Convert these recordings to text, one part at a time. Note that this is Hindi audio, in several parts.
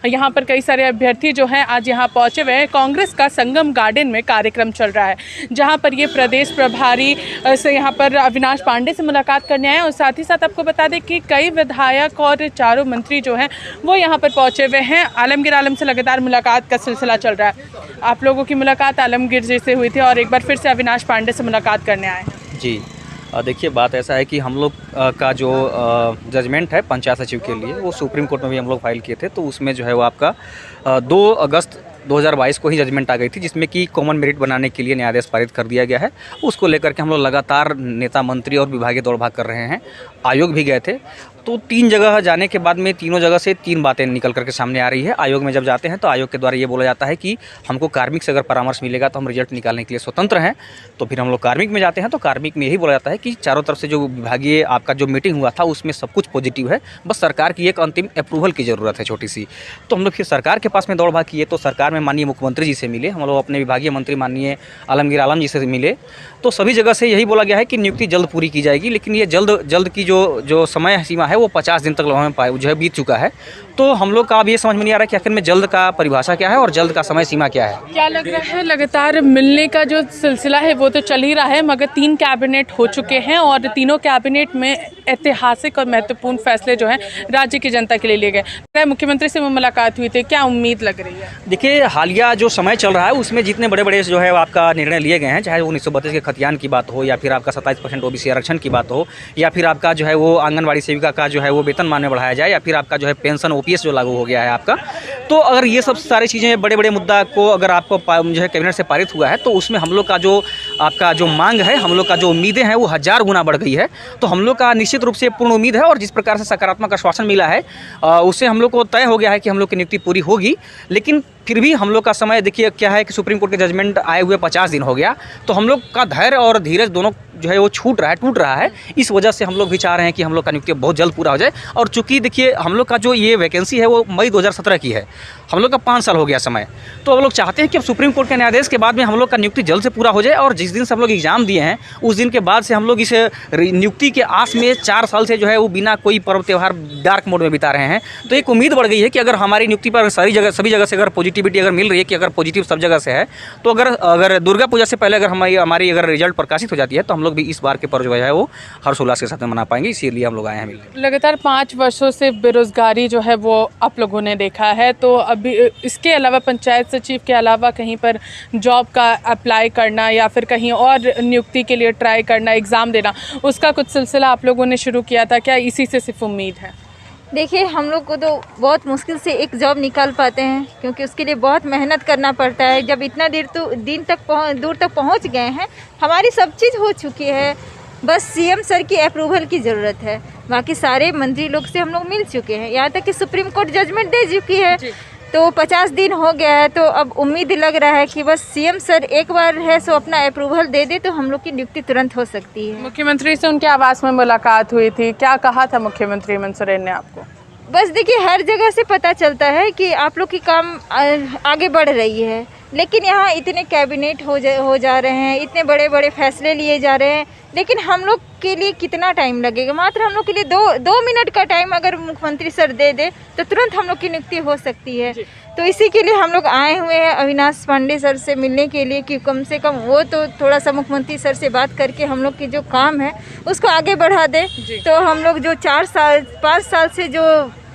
यहाँ पर कई सारे अभ्यर्थी जो हैं आज यहाँ पहुँचे हुए हैं। कांग्रेस का संगम गार्डन में कार्यक्रम चल रहा है, जहाँ पर ये प्रदेश प्रभारी से यहाँ पर अविनाश पांडे से मुलाकात करने आए। और साथ ही साथ आपको बता दें कि कई विधायक और चारों मंत्री जो हैं वो यहाँ पर पहुँचे हुए हैं। आलमगीर आलम से लगातार मुलाकात का सिलसिला चल रहा है। आप लोगों की मुलाकात आलमगीर जी से हुई थी और एक बार फिर से अविनाश पांडे से मुलाकात करने आए हैं। जी देखिए, बात ऐसा है कि हम लोग का जो जजमेंट है पंचायत सचिव के लिए वो सुप्रीम कोर्ट में भी हम लोग फाइल किए थे। तो उसमें जो है वो आपका 2 अगस्त 2022 को ही जजमेंट आ गई थी, जिसमें कि कॉमन मेरिट बनाने के लिए न्यायाधीश पारित कर दिया गया है। उसको लेकर के हम लोग लगातार नेता मंत्री और विभागीय दौड़ भाग कर रहे हैं। आयोग भी गए थे, तो 3 जगह जाने के बाद में तीनों जगह से 3 बातें निकल करके सामने आ रही है। आयोग में जब जाते हैं तो आयोग के द्वारा ये बोला जाता है कि हमको कार्मिक से अगर परामर्श मिलेगा तो हम रिजल्ट निकालने के लिए स्वतंत्र हैं। तो फिर हम लोग कार्मिक में जाते हैं तो कार्मिक में यही बोला जाता है कि चारों तरफ से जो विभागीय आपका जो मीटिंग हुआ था उसमें सब कुछ पॉजिटिव है, बस सरकार की एक अंतिम अप्रूवल की ज़रूरत है छोटी सी। तो हम लोग फिर सरकार के पास में दौड़ भाग किए, तो सरकार में माननीय मुख्यमंत्री जी से मिले, हम लोग अपने विभागीय मंत्री माननीय आलमगीर आलम जी से मिले। तो सभी जगह से यही बोला गया है कि नियुक्ति जल्द पूरी की जाएगी, लेकिन ये जल्द की जो समय सीमा है वो 50 दिन तक जो है बीत चुका है। तो हम लोग का अब ये समझ में नहीं आ रहा है कि आखिर में जल्द का परिभाषा क्या है और जल्द का समय सीमा क्या है। क्या लग रहा है, लगातार मिलने का जो सिलसिला है वो तो चल ही रहा है, मगर 3 कैबिनेट हो चुके हैं और तीनों कैबिनेट में ऐतिहासिक और महत्वपूर्ण फैसले जो हैं राज्य की जनता के लिए लिए गए। मुख्यमंत्री से मुलाकात हुई थी, क्या उम्मीद लग रही है? देखिए, हालिया जो समय चल रहा है उसमें जितने बड़े बड़े जो है आपका निर्णय लिए गए हैं, चाहे वो 1932 के खतियान की बात हो, या फिर आपका 27% OBC आरक्षण की बात हो, या फिर आपका जो है वो आंगनबाड़ी सेविका का जो है वो वेतन मान में बढ़ाया जाए, या फिर आपका जो है पेंशन OPS जो लागू हो गया है आपका। तो अगर ये सब सारी चीज़ें बड़े बड़े मुद्दा को अगर आपको जो है कैबिनेट से पारित हुआ है, तो उसमें हम लोग का जो आपका जो मांग है, हम लोग का जो उम्मीदें हैं वो 1000 गुना बढ़ गई है। तो हम लोग का निश्चित रूप से पूर्ण उम्मीद है, और जिस प्रकार से सकारात्मक आश्वासन मिला है उससे हम लोग को तय हो गया है कि हम लोग की नियुक्ति पूरी होगी। लेकिन फिर भी हम लोग का समय देखिए क्या है कि सुप्रीम कोर्ट के जजमेंट आए हुए 50 दिन हो गया, तो हम लोग का धैर्य और धीरज दोनों जो है वो टूट रहा है। इस वजह से हम लोग भी चाह रहे हैं कि हम लोग का नियुक्ति बहुत जल्द पूरा हो जाए। और चूंकि देखिए हम लोग का जो ये वैकेंसी है वो मई 2017 की है, हम लोग का 5 साल हो गया समय। तो हम लोग चाहते हैं कि अब सुप्रीम कोर्ट के न्यायाधीश के बाद में हम लोग का नियुक्ति जल्द से पूरा हो जाए। और जिस दिन से हम लोग एग्जाम दिए हैं उस दिन के बाद से हम लोग इस नियुक्ति के आस में 4 साल से जो है वो बिना कोई पर्व त्यौहार डार्क मोड में बिता रहे हैं। तो एक उम्मीद बढ़ गई है कि अगर हमारी नियुक्ति पर सभी जगह से अगर पॉजिटिविटी अगर मिल रही है, कि अगर पॉजिटिव सब जगह से है, तो अगर दुर्गा पूजा से पहले अगर हमारी अगर रिजल्ट प्रकाशित हो जाती है तो हम लोग भी इस बार के पर्व जो है वो हर्षोल्लास के साथ में मना पाएंगे। इसीलिए हम लोग आए हैं मिलने। लगातार 5 वर्षों से बेरोजगारी जो है वो आप लोगों ने देखा है, तो अभी इसके अलावा पंचायत सचिव के अलावा कहीं पर जॉब का अप्लाई करना या फिर कहीं और नियुक्ति के लिए ट्राई करना, एग्ज़ाम देना, उसका कुछ सिलसिला आप लोगों ने शुरू किया था, क्या इसी से सिर्फ उम्मीद है? देखिए, हम लोग को तो बहुत मुश्किल से एक जॉब निकाल पाते हैं, क्योंकि उसके लिए बहुत मेहनत करना पड़ता है। जब इतना दूर तक पहुंच गए हैं, हमारी सब चीज़ हो चुकी है, बस CM सर की अप्रूवल की ज़रूरत है। बाकी सारे मंत्री लोग से हम लोग मिल चुके हैं, यहाँ तक कि सुप्रीम कोर्ट जजमेंट दे चुकी है। तो 50 दिन हो गया है, तो अब उम्मीद लग रहा है कि बस CM सर एक बार है सो अपना अप्रूवल दे दे तो हम लोग की नियुक्ति तुरंत हो सकती है। मुख्यमंत्री से उनके आवास में मुलाकात हुई थी, क्या कहा था मुख्यमंत्री हेमंत सोरेन ने आपको? बस देखिए, हर जगह से पता चलता है कि आप लोग की काम आगे बढ़ रही है, लेकिन यहाँ इतने कैबिनेट हो जा रहे हैं, इतने बड़े बड़े फैसले लिए जा रहे हैं, लेकिन हम लोग के लिए कितना टाइम लगेगा? मात्र हम लोग के लिए 2 मिनट का टाइम अगर मुख्यमंत्री सर दे दे तो तुरंत हम लोग की नियुक्ति हो सकती है। तो इसी के लिए हम लोग आए हुए हैं अविनाश पांडे सर से मिलने के लिए, कि कम से कम वो तो थोड़ा सा मुख्यमंत्री सर से बात करके हम लोग की जो काम है उसको आगे बढ़ा दे। तो हम लोग जो 5 साल से जो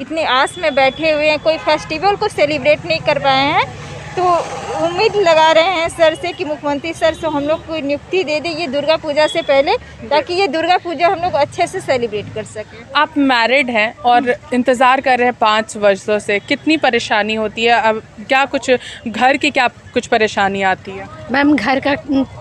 इतनी आस में बैठे हुए हैं, कोई फेस्टिवल को सेलिब्रेट नहीं कर पाए हैं, तो उम्मीद लगा रहे हैं सर से कि मुख्यमंत्री सर से हम लोग को नियुक्ति दे दे ये दुर्गा पूजा से पहले, ताकि ये दुर्गा पूजा हम लोग अच्छे से सेलिब्रेट कर सकें। आप मैरिड हैं और इंतज़ार कर रहे हैं 5 वर्षों से, कितनी परेशानी होती है? अब क्या कुछ घर की क्या कुछ परेशानी आती है? मैम, घर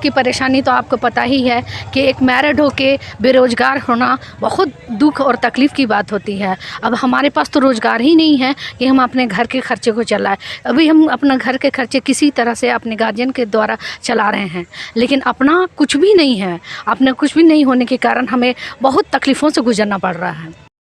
की परेशानी तो आपको पता ही है कि एक मैरिड होके बेरोजगार होना बहुत दुख और तकलीफ़ की बात होती है। अब हमारे पास तो रोज़गार ही नहीं है कि हम अपने घर के खर्चे को चलाएं। अभी हम अपना घर के खर्चे किसी तरह से अपने गार्जियन के द्वारा चला रहे हैं, लेकिन अपना कुछ भी नहीं है। अपना कुछ भी नहीं होने के कारण हमें बहुत तकलीफ़ों से गुजरना पड़ रहा है।